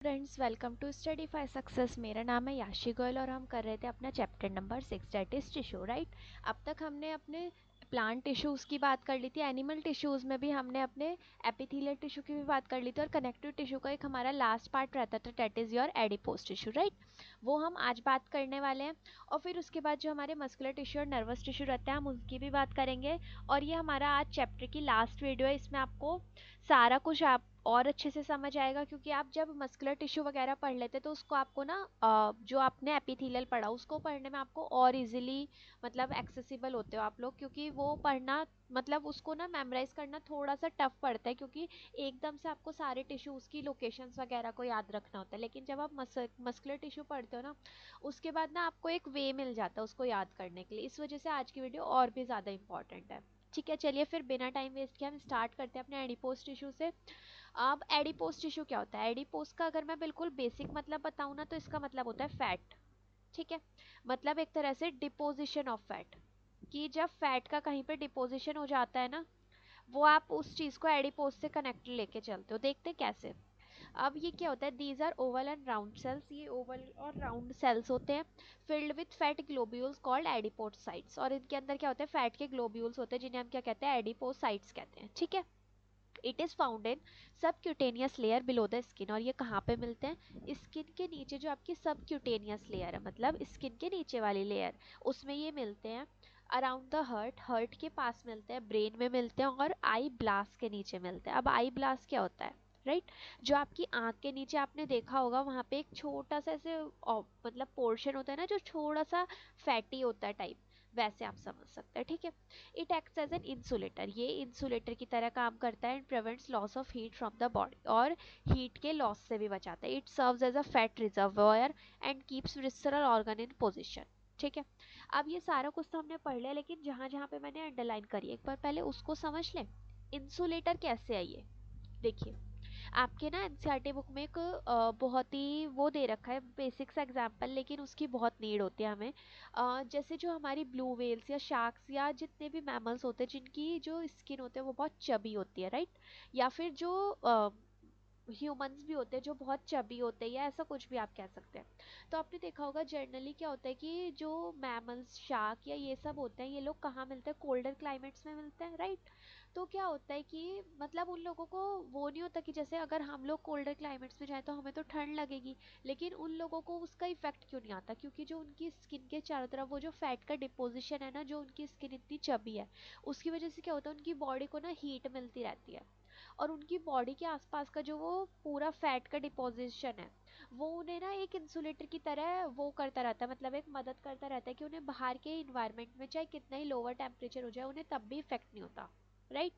Friends, welcome to study fi success. मेरा नाम है याशी गोयल और हम कर रहे थे अपना chapter number 6 that is tissue, right. अब तक हमने अपने प्लांट टिश्यूज़ की बात कर ली थी, एनिमल टिश्यूज़ में भी हमने अपने एपिथेलियल टिश्यू की भी बात कर ली थी, और कनेक्टिव टिश्यू का एक हमारा लास्ट पार्ट रहता था, that is your adipose tissue, right. वो हम आज बात करने वाले हैं। और फिर उसके बाद जो हमारे मस्कुलर टिश्यू और नर्वस टिश्यू रहते हैं, हम उसकी भी बात करेंगे। और ये हमारा आज चैप्टर की लास्ट वीडियो है। इसमें आपको सारा कुछ आप और अच्छे से समझ आएगा, क्योंकि आप जब मस्कुलर टिश्यू वगैरह पढ़ लेते तो उसको आपको ना जो आपने एपिथेलियल पढ़ा उसको पढ़ने में आपको और इजीली मतलब एक्सेसिबल होते हो आप लोग, क्योंकि वो पढ़ना मतलब उसको ना मेमोराइज करना थोड़ा सा टफ पड़ता है, क्योंकि एकदम से आपको सारे टिश्यूज़ की लोकेशंस वगैरह को याद रखना होता है। लेकिन जब आप मस्कुलर टिश्यू पढ़ते हो ना, उसके बाद ना आपको एक वे मिल जाता है उसको याद करने के लिए। इस वजह से आज की वीडियो और भी ज़्यादा इंपॉर्टेंट है। ठीक है, चलिए फिर बिना टाइम वेस्ट किए हम स्टार्ट करते हैं अपने एडिपोज टिश्यू से। अब एडिपोज टिश्यू क्या होता है? एडिपोज का अगर मैं बिल्कुल बेसिक मतलब बताऊँ ना, तो इसका मतलब होता है फैट। ठीक है, मतलब एक तरह से डिपोजिशन ऑफ फैट, कि जब फैट का कहीं पे डिपोजिशन हो जाता है ना, वो आप उस चीज़ को एडिपोज से कनेक्ट लेके चलते हो। देखते हैं कैसे। अब ये क्या होता है? These are oval and round cells. ये ओवल और राउंड सेल्स होते हैं, filled with fat globules called adipocytes. और इनके अंदर क्या होता है? फैट के ग्लोब्यूल्स होते हैं, जिन्हें हम क्या कहते हैं? एडिपोसाइट्स कहते हैं। ठीक है, it is found in subcutaneous layer below the skin. और ये कहाँ पे मिलते हैं? स्किन के नीचे जो आपकी सबक्यूटेनियस लेयर है, मतलब स्किन के नीचे वाली लेयर, उसमें ये मिलते हैं। अराउंड द हर्ट, हर्ट के पास मिलते हैं, ब्रेन में मिलते हैं, और आई ब्लास्ट के नीचे मिलते हैं। अब आई ब्लास्ट क्या होता है? राइट, जो आपकी आंख के नीचे आपने देखा होगा, वहाँ पे एक छोटा सा ऐसे मतलब पोर्शन होता है ना, जो थोड़ा सा फैटी होता है टाइप, वैसे आप समझ सकते हैं। ठीक है, it acts as an insulator. ये इंसुलेटर की तरह काम करता है and prevents loss of heat from the body, और हीट के लॉस से भी बचाता है। It serves as a fat reservoir and keeps visceral organ in position. ठीक है, अब ये सारा कुछ तो हमने पढ़ लिया, लेकिन जहाँ जहाँ पे मैंने अंडरलाइन करी एक बार पहले उसको समझ लें। इंसुलेटर कैसे है ये? देखिए, आपके ना एनसीईआरटी बुक में एक बहुत ही वो दे रखा है बेसिक्स एग्जाम्पल, लेकिन उसकी बहुत नीड होती है हमें। जैसे जो हमारी ब्लू वेल्स या शार्क्स या जितने भी मैमल्स होते हैं, जिनकी जो स्किन होते हैं वो बहुत चबी होती है, राइट। या फिर जो ह्यूमंस भी होते हैं जो बहुत चबी होते हैं, या ऐसा कुछ भी आप कह सकते हैं। तो आपने देखा होगा जनरली क्या होता है कि जो मैमल्स, शार्क या ये सब होते हैं, ये लोग कहाँ मिलते हैं? कोल्डर क्लाइमेट्स में मिलते हैं, राइट। तो क्या होता है कि मतलब उन लोगों को वो नहीं होता कि जैसे अगर हम लोग कोल्डर क्लाइमेट्स में जाए तो हमें तो ठंड लगेगी, लेकिन उन लोगों को उसका इफेक्ट क्यों नहीं आता? क्योंकि जो उनकी स्किन के चारों तरफ वो जो फैट का डिपोजिशन है ना, जो उनकी स्किन इतनी चबी है, उसकी वजह से क्या होता है, उनकी बॉडी को ना हीट मिलती रहती है। और उनकी बॉडी के आसपास का जो वो पूरा फैट का डिपोजिशन है, वो उन्हें ना एक इंसुलेटर की तरह वो करता रहता है, मतलब एक मदद करता रहता है कि उन्हें बाहर के इन्वायरमेंट में चाहे कितना ही लोअर टेम्परेचर हो जाए, उन्हें तब भी इफेक्ट नहीं होता, राइट।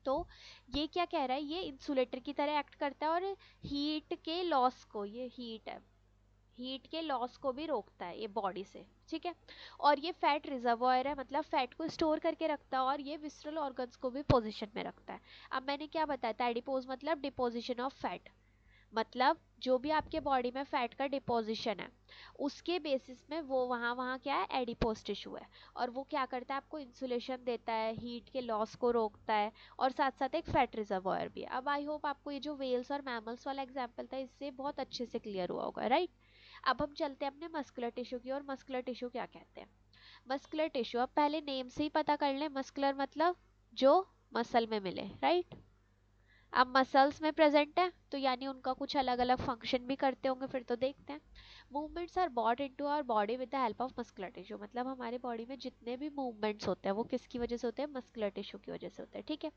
तो ये क्या कह रहा है? ये इंसुलेटर की तरह एक्ट करता है, और हीट के लॉस को, ये हीट है, हीट के लॉस को भी रोकता है ये बॉडी से। ठीक है, और ये फैट रिजर्वोयर है, मतलब फैट को स्टोर करके रखता है, और ये विसरल ऑर्गन्स को भी पोजीशन में रखता है। अब मैंने क्या बताया था? एडिपोज मतलब डिपोजिशन ऑफ फैट, मतलब जो भी आपके बॉडी में फैट का डिपोजिशन है उसके बेसिस में वो वहाँ वहाँ क्या है? एडिपोज टिश्यू है। और वो क्या करता है? आपको इंसुलेशन देता है, हीट के लॉस को रोकता है, और साथ साथ एक फैट रिजर्वोयर भी है। अब आई होप आपको ये जो वेल्स और मैमल्स वाला एग्जाम्पल था, इससे बहुत अच्छे से क्लियर हुआ होगा, राइट। अब हम चलते हैं अपने मस्कुलर टिश्यू की और मस्कुलर टिश्यू क्या कहते हैं। मस्कुलर टिश्यू, अब पहले नेम से ही पता कर लें। मस्कुलर मतलब जो मसल में मिले, राइट। अब मसल्स में प्रेजेंट है तो यानी उनका कुछ अलग अलग फंक्शन भी करते होंगे, फिर तो देखते हैं। Movements are brought into our body with the help of muscular tissue, मतलब हमारे बॉडी में जितने भी मूवमेंट्स होते हैं वो किसकी वजह से होते हैं? मस्कुलर टिश्यू की वजह से होते हैं। ठीक है,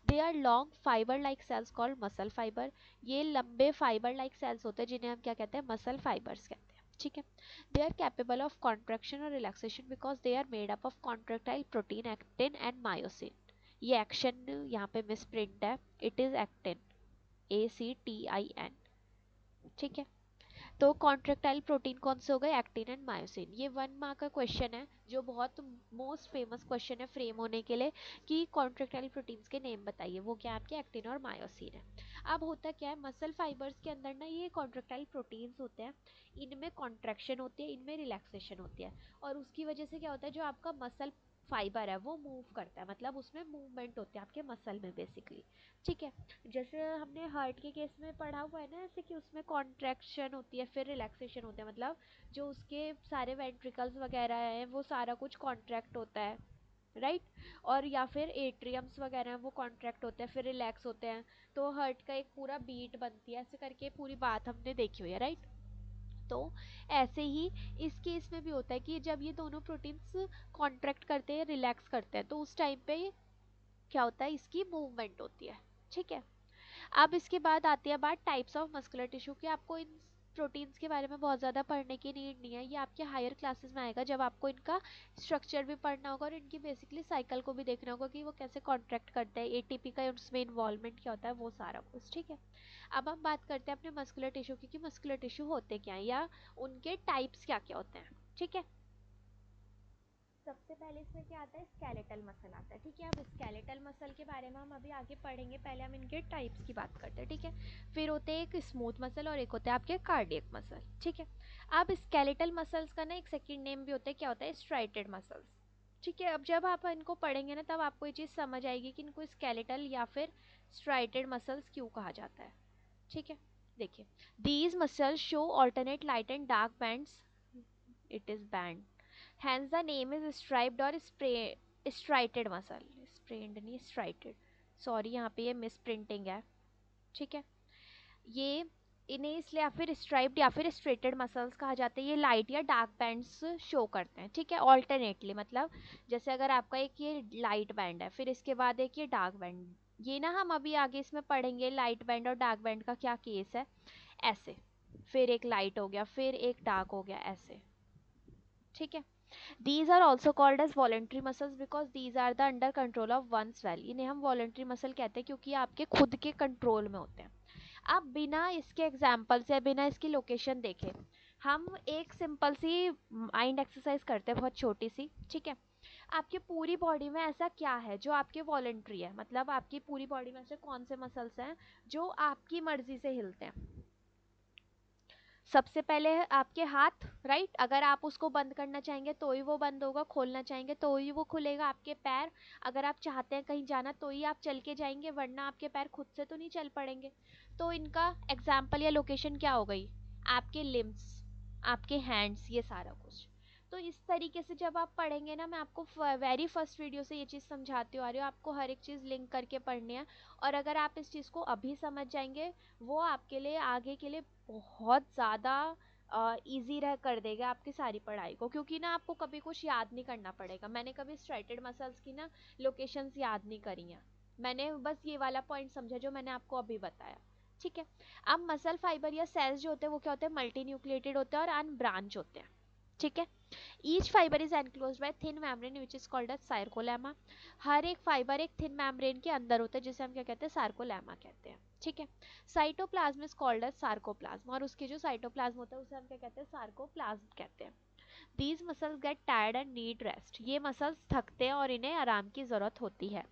they are long fibre like cells called muscle fibre. ये लंबे फाइबर लाइक सेल्स होते हैं, जिन्हें हम क्या कहते हैं? मसल फाइबर्स कहते हैं। ठीक है, they are capable of contraction और relaxation because they are made up of contractile protein, actin and myosin. ये एक्शन यहाँ पे मिस प्रिंट है, इट इज एक्टिन, ACTIN। ठीक है, तो कॉन्ट्रेक्टाइल प्रोटीन कौन से हो गए? Actin and myosin. ये 1 मार्क का क्वेश्चन है, जो बहुत मोस्ट फेमस क्वेश्चन है फ्रेम होने के लिए, कि कॉन्ट्रेक्टाइल प्रोटीन्स के नेम बताइए। वो क्या आपके? एक्टिन और मायोसिन है। अब होता क्या है? मसल फाइबर्स के अंदर ना ये कॉन्ट्रेक्टाइल प्रोटीन्स होते हैं, इनमें कॉन्ट्रैक्शन होती है, इनमें रिलैक्सेशन होती है, और उसकी वजह से क्या होता है? जो आपका मसल फाइबर है वो मूव करता है, मतलब उसमें मूवमेंट होती है आपके मसल में बेसिकली। ठीक है, जैसे हमने हार्ट के केस में पढ़ा हुआ है ना ऐसे कि उसमें कॉन्ट्रैक्शन होती है फिर रिलैक्सेशन होता है, मतलब जो उसके सारे वेंट्रिकल्स वगैरह हैं वो सारा कुछ कॉन्ट्रैक्ट होता है, राइट और या फिर एट्रियम्स वगैरह हैं वो कॉन्ट्रैक्ट होते हैं फिर रिलैक्स होते हैं, तो हार्ट का एक पूरा बीट बनती है, ऐसे करके पूरी बात हमने देखी हुई है, राइट। तो ऐसे ही इस केस में भी होता है कि जब ये दोनों प्रोटीन्स कॉन्ट्रैक्ट करते हैं रिलैक्स करते हैं तो उस टाइम पे क्या होता है, इसकी मूवमेंट होती है। ठीक है, अब इसके बाद आती है बात टाइप्स ऑफ मस्कुलर टिश्यू की। आपको इन प्रोटीन्स के बारे में बहुत ज़्यादा पढ़ने की नीड नहीं है, ये आपके हायर क्लासेस में आएगा जब आपको इनका स्ट्रक्चर भी पढ़ना होगा और इनकी बेसिकली साइकिल को भी देखना होगा कि वो कैसे कॉन्ट्रैक्ट करते हैं, एटीपी का उसमें इन्वॉल्वमेंट क्या होता है, वो सारा कुछ। ठीक है, अब हम बात करते हैं अपने मस्कुलर टिश्यू की कि मस्कुलर टिश्यू होते क्या हैं या उनके टाइप्स क्या क्या होते हैं। ठीक है, सबसे पहले इसमें क्या आता है, स्केलेटल मसल आता है। ठीक है, अब स्केलेटल मसल के बारे में हम अभी आगे पढ़ेंगे, पहले हम इनके टाइप्स की बात करते हैं। ठीक है, फिर होते हैं एक स्मूथ मसल और एक होता है आपके कार्डियक मसल। ठीक है, अब स्केलेटल मसल्स का ना एक सेकंड नेम भी होता है, क्या होता है, स्ट्राइटेड मसल्स। ठीक है, अब जब आप इनको पढ़ेंगे ना तब आपको ये चीज़ समझ आएगी कि इनको स्केलेटल या फिर स्ट्राइटेड मसल्स क्यों कहा जाता है। ठीक है, देखिए, these muscles show alternate light and dark bands, it is band, hence the name is striped or striated muscle, sprained नहीं striated, सॉरी यहाँ पे ये मिस प्रिंटिंग है। ठीक है, ये इन्हें इसलिए या फिर स्ट्राइप्ड या फिर स्ट्रेटेड मसल्स कहा जाता है, ये लाइट या डार्क बैंड्स शो करते हैं। ठीक है, ऑल्टरनेटली, मतलब जैसे अगर आपका एक ये लाइट बैंड है फिर इसके बाद एक ये डार्क बैंड, ये ना हम अभी आगे इसमें पढ़ेंगे लाइट बैंड और डार्क बैंड का क्या केस है, ऐसे फिर एक लाइट हो गया फिर एक डार्क हो गया ऐसे। ठीक है, these are also called as voluntary muscles because these are the under control of one's will, इन्हें हम voluntary muscle कहते हैं क्योंकि ये आपके खुद के कंट्रोल में होते हैं। अब बिना इसके एग्जाम्पल से बिना इसकी लोकेशन देखे हम एक सिंपल सी माइंड एक्सरसाइज करते हैं, बहुत छोटी सी। ठीक है, आपकी पूरी बॉडी में ऐसा क्या है जो आपके वॉलेंट्री है, मतलब आपकी पूरी बॉडी में ऐसे कौन से मसल्स हैं जो आपकी मर्जी से हिलते हैं। सबसे पहले है आपके हाथ, राइट, अगर आप उसको बंद करना चाहेंगे तो ही वो बंद होगा, खोलना चाहेंगे तो ही वो खुलेगा। आपके पैर, अगर आप चाहते हैं कहीं जाना तो ही आप चल के जाएंगे, वरना आपके पैर खुद से तो नहीं चल पड़ेंगे। तो इनका एग्जाम्पल या लोकेशन क्या हो गई, आपके लिम्स, आपके हैंड्स, ये सारा कुछ। तो इस तरीके से जब आप पढ़ेंगे ना, मैं आपको वेरी फर्स्ट वीडियो से ये चीज़ समझाती आ रही हूँ, आपको हर एक चीज़ लिंक करके पढ़नी है। और अगर आप इस चीज़ को अभी समझ जाएंगे वो आपके लिए आगे के लिए बहुत ज़्यादा ईजी रह कर देगा आपकी सारी पढ़ाई को, क्योंकि ना आपको कभी कुछ याद नहीं करना पड़ेगा। मैंने कभी स्ट्राइटेड मसल्स की ना लोकेशंस याद नहीं करी हैं, मैंने बस ये वाला पॉइंट समझा जो मैंने आपको अभी बताया। ठीक है, अब मसल फाइबर या सेल्स जो होते हैं वो क्या होते हैं, मल्टी न्यूक्लिएटेड होते हैं और अनब्रांच होते हैं। ठीक है, each fibre is enclosed by thin membrane which is called as sarcolemma. हर एक फाइबर एक थिन मेम्ब्रेन के अंदर होता है जिसे हम क्या कहते हैं, सार्कोलेमा कहते हैं। ठीक है, cytoplasm is called as sarcoplasm, और उसके जो साइटोप्लाज्म होता है उसे हम क्या कहते हैं, सार्कोप्लाज्म कहते हैं। These muscles get tired and need rest, ये मसल्स थकते हैं और इन्हें आराम की ज़रूरत होती है।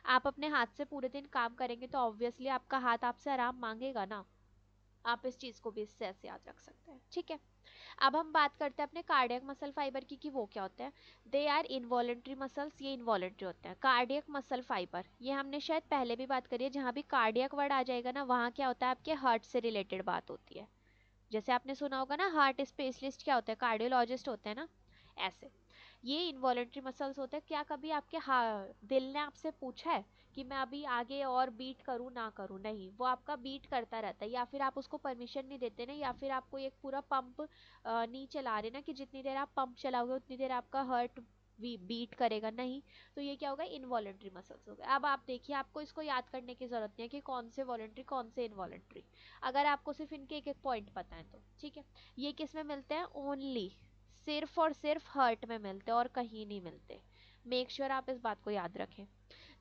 आप अपने हाथ से पूरे दिन काम करेंगे तो ऑब्वियसली आपका हाथ आपसे आराम मांगेगा ना, आप इस चीज़ को भी इससे ऐसे याद रख सकते हैं। ठीक है, अब हम बात करते हैं अपने कार्डियक मसल फाइबर की कि वो क्या होते हैं। दे आर इनवॉलेंट्री मसल्स, ये इनवॉलेंट्री होते हैं। कार्डियक मसल फाइबर, ये हमने शायद पहले भी बात करी है, जहाँ भी कार्डियक वर्ड आ जाएगा ना वहाँ क्या होता है, आपके हार्ट से रिलेटेड बात होती है। जैसे आपने सुना होगा ना, हार्ट स्पेशलिस्ट क्या होता है, कार्डियोलॉजिस्ट होते हैं ना, ऐसे ये इनवॉलेंट्री मसल्स होते हैं। क्या कभी आपके दिल ने आपसे पूछा है कि मैं अभी आगे और बीट करूँ ना करूँ, नहीं, वो आपका बीट करता रहता है, या फिर आप उसको परमिशन नहीं देते ना, या फिर आपको एक पूरा पंप नहीं चला रहे ना कि जितनी देर आप पंप चलाओगे उतनी देर आपका हार्ट बीट करेगा, नहीं। तो ये क्या होगा, इनवॉलेंट्री मसल्स हो गए। अब आप देखिए, आपको इसको याद करने की जरूरत नहीं है कि कौन से वॉलेंट्री कौन से इनवॉलेंट्री, अगर आपको सिर्फ इनके एक एक पॉइंट पता है तो। ठीक है, ये किस में मिलते हैं, ओनली सिर्फ और सिर्फ हार्ट में मिलते हैं और कहीं नहीं मिलते। मेक श्योर आप इस बात को याद रखें।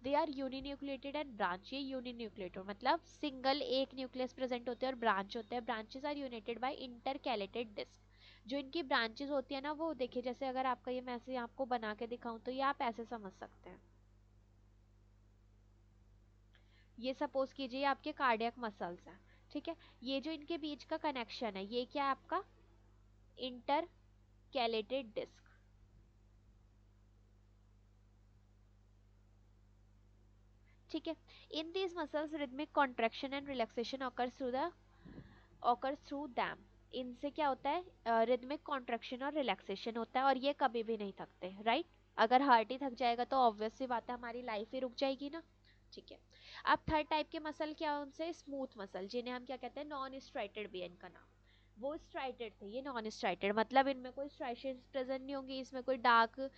They are uninucleated and branch, ये यूनिन्यूक्लिएटेड मतलब सिंगल एक न्यूक्लियस प्रेजेंट होते हैं और ब्रांच होते हैं। Branches are united by intercalated disc, जो इनकी ब्रांचेस होती है ना वो देखिए, जैसे अगर आपका ये मैं ऐसे आपको बना के दिखाऊं तो ये आप ऐसे समझ सकते हैं। ये सपोज कीजिए आपके कार्डियक मसल्स हैं। ठीक है, ये जो इनके बीच का कनेक्शन है ये क्या है, आपका इंटरकैलेटेड डिस्क। ठीक है। In these muscles rhythmic contraction and relaxation occurs through them. इनसे क्या होता है, रिदमिक कॉन्ट्रैक्शन और रिलैक्सेशन होता है, और ये कभी भी नहीं थकते, राइट। अगर हार्ट ही थक जाएगा तो ऑब्वियस सी बात है हमारी लाइफ ही रुक जाएगी ना। ठीक है। अब थर्ड टाइप के मसल क्या है, उनसे स्मूथ मसल, जिन्हें हम क्या कहते हैं, नॉन स्ट्राइटेड भी है इनका नाम। वो स्ट्राइटेड थे, ये नॉन स्ट्राइटेड, मतलब इनमें कोई स्ट्राइशंस प्रेजेंट नहीं होंगी, इसमें कोई डार्क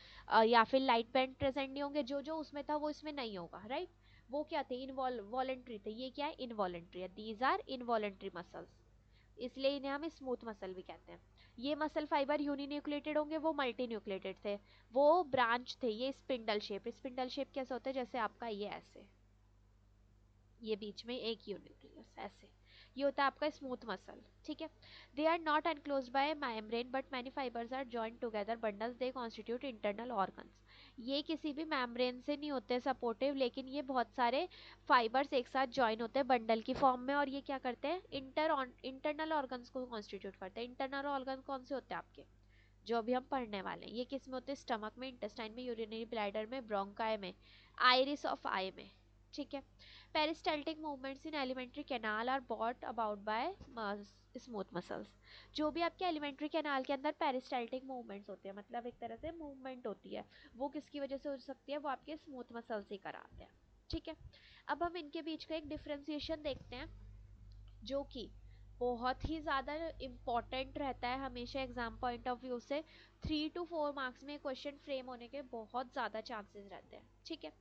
या फिर लाइट बैंड प्रेजेंट नहीं होंगे, जो जो उसमें था वो इसमें नहीं होगा, राइट। वो क्या थे, इनवॉलेंट्री थे, ये क्या है, इनवॉलेंट्री है, दीज आर इनवॉलेंट्री मसल्स, इसलिए इन्हें हम स्मूथ मसल भी कहते हैं। ये मसल फाइबर यूनिन्यूक्लिएटेड होंगे, वो मल्टी न्यूक्लिएटेड थे, वो ब्रांच थे, ये स्पिंडल शेप, स्पिंडल शेप कैसे होता है, जैसे आपका ये ऐसे, ये बीच में एक यूनिक्लियस ऐसे, ये होता है आपका स्मूथ मसल। ठीक है। They are not enclosed by membrane but many fibres are joint together bundles, they constitute internal organs. ये किसी भी मेम्ब्रेन से नहीं होते सपोर्टिव, लेकिन ये बहुत सारे फाइबर्स एक साथ ज्वाइन होते हैं बंडल की फॉर्म में, और ये क्या करते हैं, इंटरनल ऑर्गन्स को कॉन्स्टिट्यूट करते हैं। इंटरनल ऑर्गन कौन से होते हैं आपके, जो अभी हम पढ़ने वाले हैं, ये किस में होते हैं, स्टमक में, इंटेस्टाइन में, यूरिनरी ब्लैडर में, ब्रोंकाई में, आइरिस ऑफ आई में। ठीक है। Peristaltic movements in alimentary canal are brought about by smooth muscles. जो भी आपके एलिमेंट्री कैनाल के अंदर पेरिस्टाल्टिक मूवमेंट्स होते हैं, मतलब एक तरह से मूवमेंट होती है, वो किसकी वजह से हो सकती है, वो आपके स्मूथ मसल्स ही कराते हैं। ठीक है। अब हम इनके बीच का एक डिफ्रेंसिएशन देखते हैं, जो कि बहुत ही ज़्यादा इम्पॉर्टेंट रहता है हमेशा एग्जाम पॉइंट ऑफ व्यू से। 3 to 4 मार्क्स में क्वेश्चन फ्रेम होने के बहुत ज़्यादा चांसेस रहते हैं। ठीक है।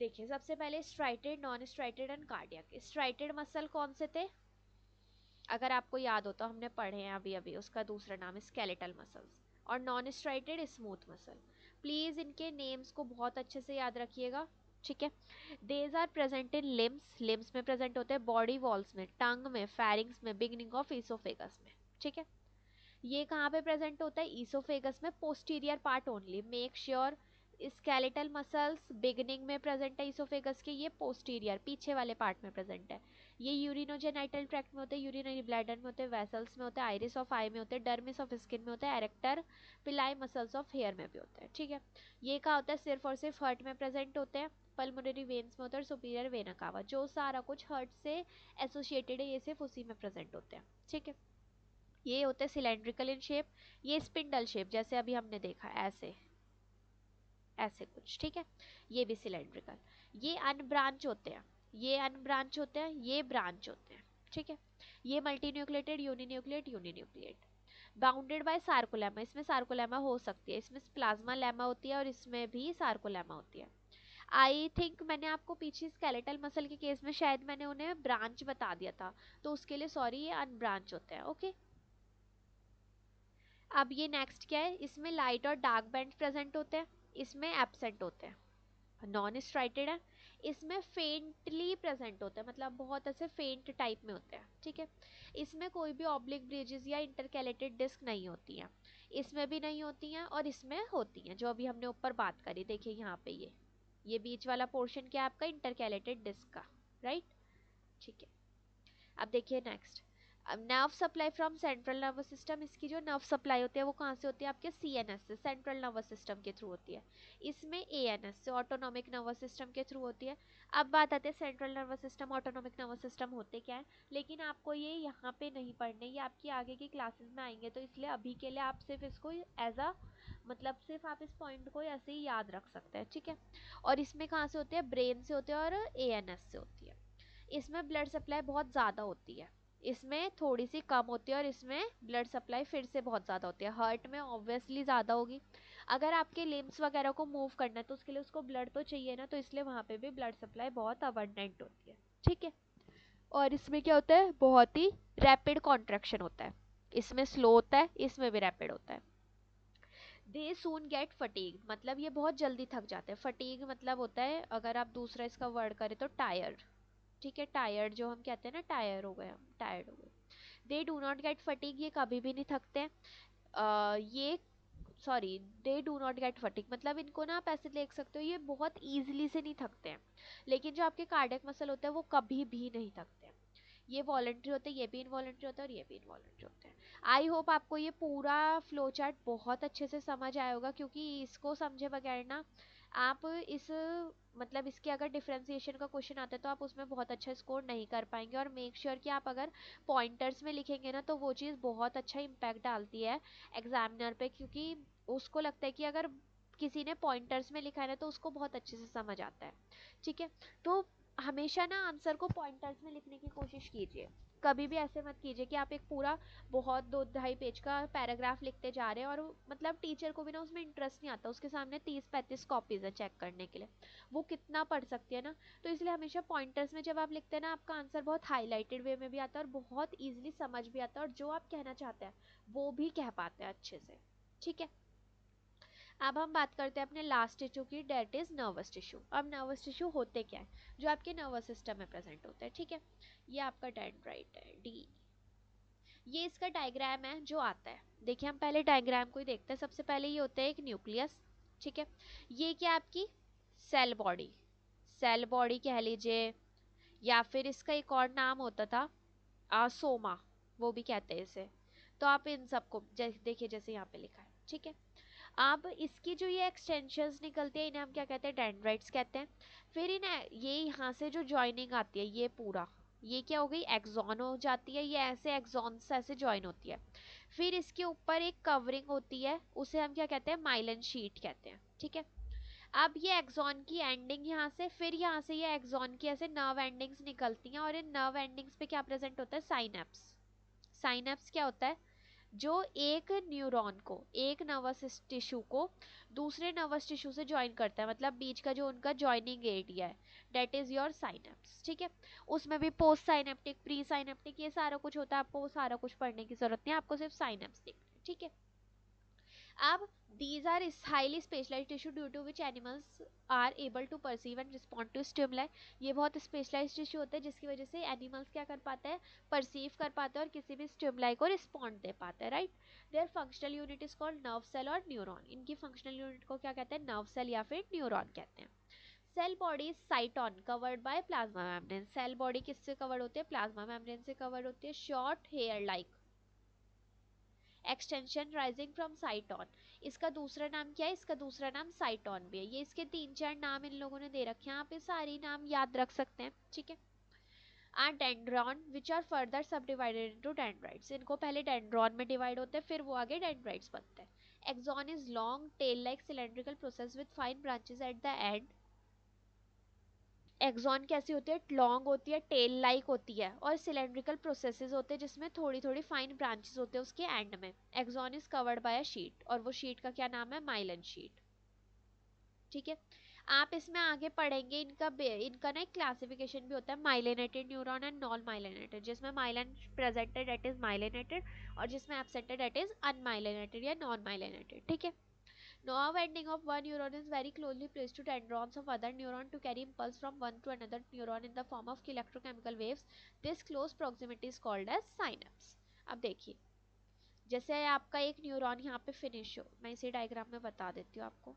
देखिए, सबसे पहले striated, non striated and cardiac. Striated muscle कौन से थे, अगर आपको याद हो तो हमने पढ़े हैं अभी अभी, उसका दूसरा नाम है स्केलेटल मसल्स, और non striated smooth muscle. Please इनके नेम्स को बहुत अच्छे से याद रखिएगा। ठीक है। These are present in limbs, limbs में प्रेजेंट होते हैं, बॉडी वॉल्स में, टंग में, फैरिंग्स में, बिगनिंग ऑफ ईसोफेगस में। ठीक है। ये कहाँ पे प्रेजेंट होता है, ईसोफेगस में, posterior part only, make sure. Skeletal muscles beginning में प्रेजेंट है ईसोफेगस के, ये पोस्टीरियर पीछे वाले पार्ट में प्रेजेंट है। ये यूरिनोजेनाइटल ट्रैक्ट में होते हैं, यूरिनरी ब्लैडर में होते हैं, वेसल्स में होते हैं, आइरिस ऑफ आई में होते हैं, डर्मिस ऑफ स्किन में होते हैं, एरेक्टर पिलाई मसल्स ऑफ हेयर में भी होते हैं। ठीक है। ये कहाँ होता है, सिर्फ और सिर्फ हर्ट में प्रेजेंट होते हैं, पल्मोनरी वेन्स में होता है, और सुपीरियर वेना कावा, जो सारा कुछ हर्ट से एसोसिएटेड है, ये सिर्फ उसी में प्रेजेंट होते हैं। ठीक है। ये होते हैं सिलेंड्रिकल इन शेप, ये स्पिंडल शेप, जैसे अभी हमने देखा ऐसे ऐसे कुछ। ठीक है। ये भी सिलेंड्रिकल। ये अनब्रांच होते हैं, ये अनब्रांच होते हैं, ये ब्रांच होते हैं। ठीक है। ये multinucleated, uninucleate, uninucleate, bounded by sarcolemma, इसमें सार्कोलेमा हो सकती है, इसमें प्लाज्मा लेमा होती है, और इसमें भी सार्कोलेमा होती है। आई थिंक मैंने आपको पीछे स्केलेटल मसल के केस में शायद मैंने उन्हें ब्रांच बता दिया था, तो उसके लिए सॉरी, ये अनब्रांच होते हैं। ओके। अब ये नेक्स्ट क्या है, इसमें लाइट और डार्क बैंड प्रेजेंट होते हैं, इसमें एब्सेंट होते हैं। नॉन स्ट्राइटेड है, इसमें फेंटली प्रेजेंट होते हैं, मतलब बहुत ऐसे फेंट टाइप में होते हैं। ठीक है। इसमें कोई भी ऑब्लिक ब्रिजेस या इंटरकैलेटेड डिस्क नहीं होती हैं, इसमें भी नहीं होती हैं, और इसमें होती हैं, जो अभी हमने ऊपर बात करी, देखिए यहाँ पे ये बीच वाला पोर्शन क्या है आपका, इंटरकैलेटेड डिस्क का, राइट। ठीक है। अब देखिए नेक्स्ट, अब nerve supply from central nervous system, इसकी जो नर्व सप्लाई होती है वो कहाँ से होती है, आपके सीएनएस से, सेंट्रल नर्वस सिस्टम के थ्रू होती है। इसमें एएनएस से, ऑटोनॉमिक नर्वस सिस्टम के थ्रू होती है। अब बात आती है central nervous system, autonomic nervous system होते क्या है, लेकिन आपको ये यहाँ पे नहीं पढ़ने, ये आपकी आगे की क्लासेस में आएंगे, तो इसलिए अभी के लिए आप सिर्फ इसको एज अ, मतलब सिर्फ आप इस पॉइंट को ऐसे ही याद रख सकते हैं। ठीक है। और इसमें कहाँ से होते हैं, ब्रेन से होते हैं और एएनएस से होती है। इसमें ब्लड सप्लाई बहुत ज़्यादा होती है, इसमें थोड़ी सी कम होती है, और इसमें ब्लड सप्लाई फिर से बहुत ज़्यादा होती है। हार्ट में ऑब्वियसली ज़्यादा होगी, अगर आपके लिम्स वगैरह को मूव करना है तो उसके लिए उसको ब्लड तो चाहिए ना, तो इसलिए वहाँ पे भी ब्लड सप्लाई बहुत अबंडेंट होती है। ठीक है। और इसमें क्या होता है, बहुत ही रैपिड कॉन्ट्रैक्शन होता है, इसमें स्लो होता है, इसमें भी रैपिड होता है। दे सून गेट फटीग, मतलब ये बहुत जल्दी थक जाते हैं। फटीग मतलब होता है, अगर आप दूसरा इसका वर्ड करें तो टायर्ड। ठीक है। टायर्ड जो हम कहते हैं ना, टायर हो गए, हम टायर्ड हो गए। They do not gate fatigue, ये कभी भी नहीं थकते हैं। ये sorry, they do not gate fatigue, मतलब इनको ना आप ऐसे देख सकते हो, ये बहुत ईजिली से नहीं थकते हैं, लेकिन जो आपके कार्डियक मसल होते हैं वो कभी भी नहीं थकते हैं। ये वॉलेंट्री होते हैं, ये भी इनवॉलेंट्री होता है, और ये भी इनवॉलेंट्री होते हैं। आई होप आपको ये पूरा फ्लो चार्ट बहुत अच्छे से समझ आया होगा, क्योंकि इसको समझे बगैर ना आप इस मतलब इसके अगर डिफ्रेंसिएशन का क्वेश्चन आता है तो आप उसमें बहुत अच्छा स्कोर नहीं कर पाएंगे। और मेक श्योर कि आप अगर पॉइंटर्स में लिखेंगे ना तो वो चीज़ बहुत अच्छा इम्पैक्ट डालती है एग्जामिनर पे, क्योंकि उसको लगता है कि अगर किसी ने पॉइंटर्स में लिखा है ना तो उसको बहुत अच्छे से समझ आता है। ठीक है, तो हमेशा ना आंसर को पॉइंटर्स में लिखने की कोशिश कीजिए। कभी भी ऐसे मत कीजिए कि आप एक पूरा बहुत 2-2.5 पेज का पैराग्राफ लिखते जा रहे हैं और मतलब टीचर को भी ना उसमें इंटरेस्ट नहीं आता, उसके सामने 30-35 कॉपीज है चेक करने के लिए, वो कितना पढ़ सकती है ना। तो इसलिए हमेशा पॉइंटर्स में जब आप लिखते हैं ना आपका आंसर बहुत हाईलाइटेड वे में भी आता है और बहुत ईजिली समझ भी आता है और जो आप कहना चाहते हैं वो भी कह पाते हैं अच्छे से। ठीक है, अब हम बात करते हैं अपने लास्ट टिश्यू की, डेट इज नर्वस टिश्यू। अब नर्वस टिश्यू होते क्या है, जो आपके नर्वस सिस्टम में प्रेजेंट होते हैं। ठीक है, ये आपका डेंड्राइट है डी, ये इसका डायग्राम है जो आता है। देखिए हम पहले डायग्राम को ही देखते हैं। सबसे पहले ये होता है एक न्यूक्लियस। ठीक है, ये क्या आपकी सेल बॉडी, सेल बॉडी कह लीजिए, या फिर इसका एक और नाम होता था सोमा, वो भी कहते हैं इसे। तो आप इन सबको देखिए जैसे यहाँ पे लिखा है। ठीक है, अब इसकी जो ये एक्सटेंशंस निकलती है इन्हें हम क्या कहते हैं, डेंड्राइट्स कहते हैं। फिर इन्हें ये यहाँ से जो जॉइनिंग आती है ये पूरा, ये क्या हो गई, एक्सॉन हो जाती है। ये ऐसे एक्सॉन से ऐसे ज्वाइन होती है। फिर इसके ऊपर एक कवरिंग होती है, उसे हम क्या कहते हैं, माइलन शीट कहते हैं। ठीक है, अब ये एक्सॉन की एंडिंग यहाँ से, फिर यहाँ से ये एक्सॉन की ऐसे नर्व एंडिंग्स निकलती हैं और इन नर्व एंडिंग्स पे क्या प्रेजेंट होता है, साइनेप्स। साइनेप्स क्या होता है, जो एक न्यूरॉन को, एक नर्वस टिश्यू को दूसरे नर्वस टिश्यू से ज्वाइन करता है, मतलब बीच का जो उनका ज्वाइनिंग एरिया है, डेट इज योर साइनेप्स। ठीक है, उसमें भी पोस्ट साइनेप्टिक, प्री साइनेप्टिक, ये सारा कुछ होता है। आपको वो सारा कुछ पढ़ने की जरूरत नहीं है, आपको सिर्फ साइनेप्स देखना है। ठीक है, अब these are is highly specialized tissue due to which animals are able to perceive and respond to stimuli। ये बहुत स्पेशलाइज्ड टिश्यू होते हैं जिसकी वजह से एनिमल्स क्या कर पाते हैं, परसीव कर पाते हैं और किसी भी स्टिमुलाई को रिस्पॉन्ड दे पाते हैं। Right, their functional unit is called nerve cell और न्यूरॉन। इनकी फंक्शनल यूनिट को क्या कहते हैं, नर्व सेल या फिर न्यूरॉन कहते हैं। Cell body is cyton covered by plasma membrane. Cell body किससे कवर्ड होती है, प्लाज्मा मेम्ब्रेन से कवर्ड होती है। Short hair like extension rising from cyton. इसका दूसरा नाम क्या है, इसका दूसरा नाम साइटोन भी है। ये इसके 3-4 नाम इन लोगों ने दे रखे हैं, आप ये सारी नाम याद रख सकते हैं। ठीक है, or dendron which are further subdivided into dendrites. इनको पहले डेंड्रॉन में डिवाइड होते हैं फिर वो आगे डेंड्राइट्स बनते हैं। Axon is long tail like cylindrical process with fine branches at the end. Axon कैसी होती है, लॉन्ग होती है, टेल लाइक होती है और सिलेंड्रिकल प्रोसेसेस होते हैं जिसमें थोड़ी थोड़ी फाइन ब्रांचेस होते हैं उसके एंड में। Axon is covered by a sheath और वो शीट का क्या नाम है, माइलन शीट। ठीक है, आप इसमें आगे पढ़ेंगे इनका ना एक क्लासिफिकेशन भी होता है, myelinated neuron and non myelinated. जिसमें myelin presented that is myelinated और जिसमें एब्सेंटेड दैट इज अनमाइलिनेटेड या नॉन माइलिनेटेड। ठीक है, nerve ending of one neuron is very closely placed to dendrons of other neuron to carry impulse from one to another neuron in the form of electrochemical waves. This close proximity is called as synapse। अब देखिए जैसे आपका एक neuron यहाँ पे finish हो, मैं इसी डायग्राम में बता देती हूँ आपको।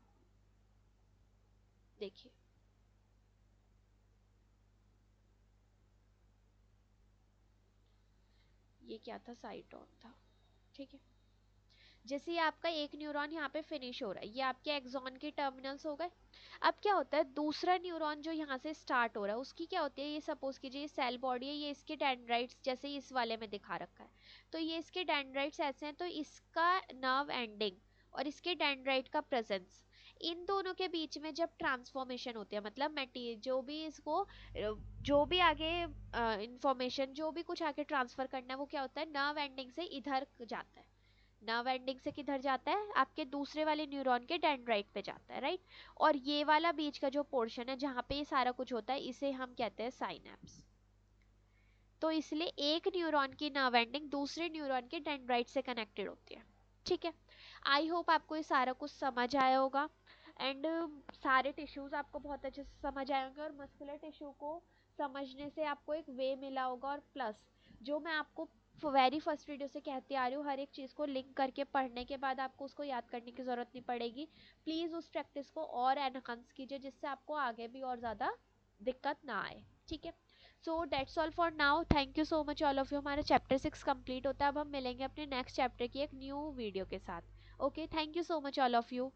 देखिए ये क्या था, साइटोन था। ठीक है, जैसे ये आपका एक न्यूरॉन यहाँ पे फिनिश हो रहा है, ये आपके एक्सॉन के टर्मिनल्स हो गए। अब क्या होता है, दूसरा न्यूरॉन जो यहाँ से स्टार्ट हो रहा है उसकी क्या होती है, ये सपोज कीजिए ये सेल बॉडी है, ये इसके डेंड्राइट्स जैसे इस वाले में दिखा रखा है, तो ये इसके डेंड्राइट्स ऐसे हैं, तो इसका नर्व एंडिंग और इसके डेंड्राइट का प्रेजेंस, इन दोनों के बीच में जब ट्रांसफॉर्मेशन होती है, मतलब मेटीरियल जो भी इसको जो भी आगे इंफॉर्मेशन जो भी कुछ आगे ट्रांसफर करना है वो क्या होता है, नर्व एंडिंग से इधर जाता है। नर्व एंडिंग से किधर जाता है, आपके दूसरे वाले न्यूरॉन के डेंड्राइट पे जाता है। राइट, और ये वाला बीच का जो पोर्शन है जहाँ पे ये सारा कुछ होता है इसे हम कहते हैं साइनेप्स। तो इसलिए एक न्यूरॉन की नर्व एंडिंग दूसरे न्यूरॉन के डेंड्राइट से कनेक्टेड होती है। ठीक है, आई होप आपको ये सारा कुछ समझ आया होगा एंड सारे टिश्यूज आपको बहुत अच्छे से समझ आए होंगे और मस्कुलर टिश्यू को समझने से आपको एक वे मिला होगा। और प्लस जो मैं आपको वेरी फर्स्ट वीडियो से कहती आ रही हूँ, हर एक चीज़ को लिंक करके पढ़ने के बाद आपको उसको याद करने की ज़रूरत नहीं पड़ेगी। प्लीज़ उस प्रैक्टिस को और एनहांस कीजिए जिससे आपको आगे भी और ज़्यादा दिक्कत ना आए। ठीक है, so that's all for now, thank you so much all of you. हमारा चैप्टर 6 कंप्लीट होता है। अब हम मिलेंगे अपने नेक्स्ट चैप्टर की एक न्यू वीडियो के साथ। Okay, thank you so much all of you.